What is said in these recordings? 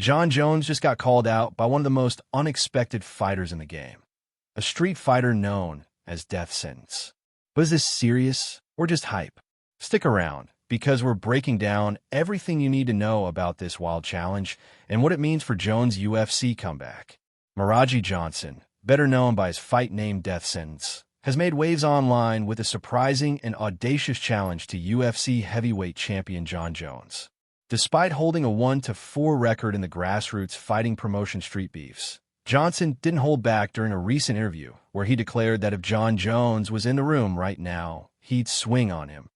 Jon Jones just got called out by one of the most unexpected fighters in the game, a street fighter known as Death Sentence. But is this serious or just hype? Stick around, because we're breaking down everything you need to know about this wild challenge and what it means for Jones' UFC comeback. Miraji Johnson, better known by his fight name Death Sentence, has made waves online with a surprising and audacious challenge to UFC heavyweight champion Jon Jones. Despite holding a 1-4 record in the grassroots fighting promotion Street Beefs, Johnson didn't hold back during a recent interview where he declared that if Jon Jones was in the room right now, he'd swing on him.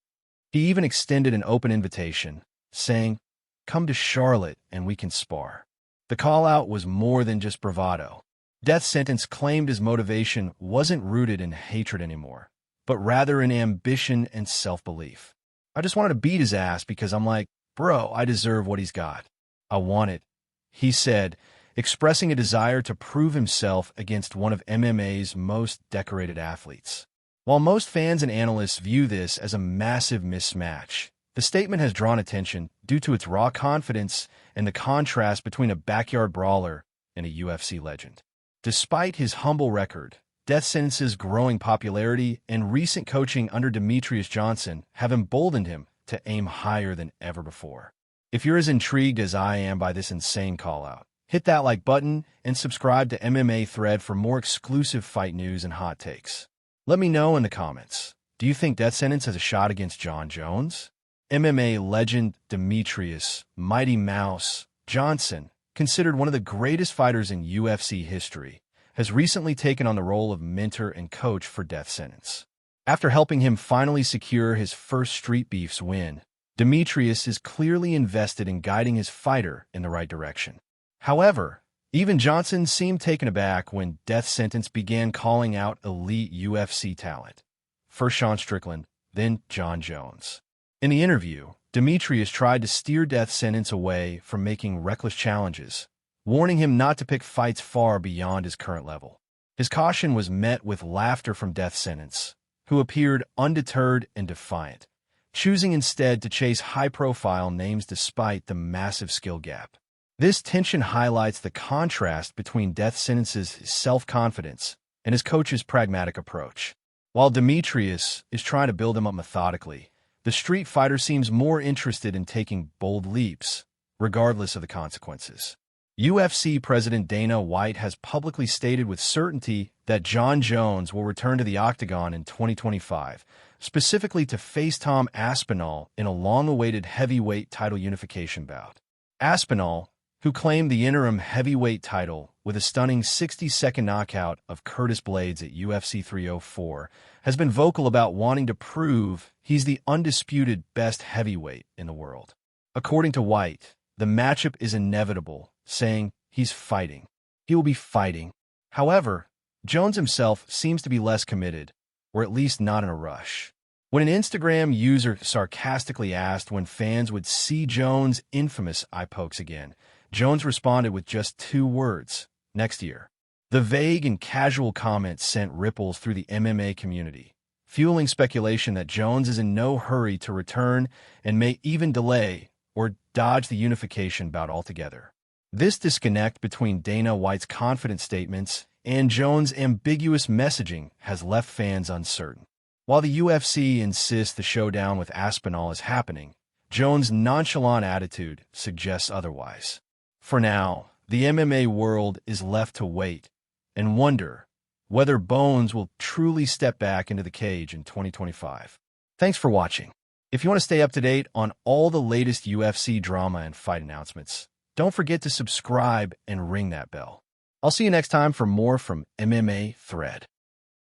He even extended an open invitation, saying, "Come to Charlotte and we can spar." The call-out was more than just bravado. Death Sentence claimed his motivation wasn't rooted in hatred anymore, but rather in ambition and self-belief. "I just wanted to beat his ass because I'm like, bro, I deserve what he's got. I want it," he said, expressing a desire to prove himself against one of MMA's most decorated athletes. While most fans and analysts view this as a massive mismatch, the statement has drawn attention due to its raw confidence and the contrast between a backyard brawler and a UFC legend. Despite his humble record, Death Sentence's growing popularity and recent coaching under Demetrious Johnson have emboldened him to aim higher than ever before. If you're as intrigued as I am by this insane call-out, hit that like button and subscribe to MMA Thread for more exclusive fight news and hot takes. Let me know in the comments, do you think Death Sentence has a shot against Jon Jones? MMA legend Demetrious Mighty Mouse Johnson, considered one of the greatest fighters in UFC history, has recently taken on the role of mentor and coach for Death Sentence. After helping him finally secure his first Street Beefs win, Demetrious is clearly invested in guiding his fighter in the right direction. However, even Johnson seemed taken aback when Death Sentence began calling out elite UFC talent. First Sean Strickland, then Jon Jones. In the interview, Demetrious tried to steer Death Sentence away from making reckless challenges, warning him not to pick fights far beyond his current level. His caution was met with laughter from Death Sentence, who appeared undeterred and defiant, choosing instead to chase high-profile names despite the massive skill gap. This tension highlights the contrast between Death Sentence's self-confidence and his coach's pragmatic approach. While Demetrious is trying to build him up methodically, the street fighter seems more interested in taking bold leaps, regardless of the consequences. UFC President Dana White has publicly stated with certainty that Jon Jones will return to the octagon in 2025, specifically to face Tom Aspinall in a long-awaited heavyweight title unification bout. Aspinall, who claimed the interim heavyweight title with a stunning 60-second knockout of Curtis Blades at UFC 304, has been vocal about wanting to prove he's the undisputed best heavyweight in the world. According to White, the matchup is inevitable, saying he's fighting. He will be fighting. However, Jones himself seems to be less committed, or at least not in a rush. When an Instagram user sarcastically asked when fans would see Jones' infamous eye pokes again, Jones responded with just 2 words: next year. The vague and casual comment sent ripples through the MMA community, fueling speculation that Jones is in no hurry to return and may even delay or dodge the unification bout altogether. This disconnect between Dana White's confident statements and Jones' ambiguous messaging has left fans uncertain. While the UFC insists the showdown with Aspinall is happening, Jones' nonchalant attitude suggests otherwise. For now, the MMA world is left to wait and wonder whether Bones will truly step back into the cage in 2025. Thanks for watching. If you want to stay up to date on all the latest UFC drama and fight announcements, don't forget to subscribe and ring that bell. I'll see you next time for more from MMA Thread.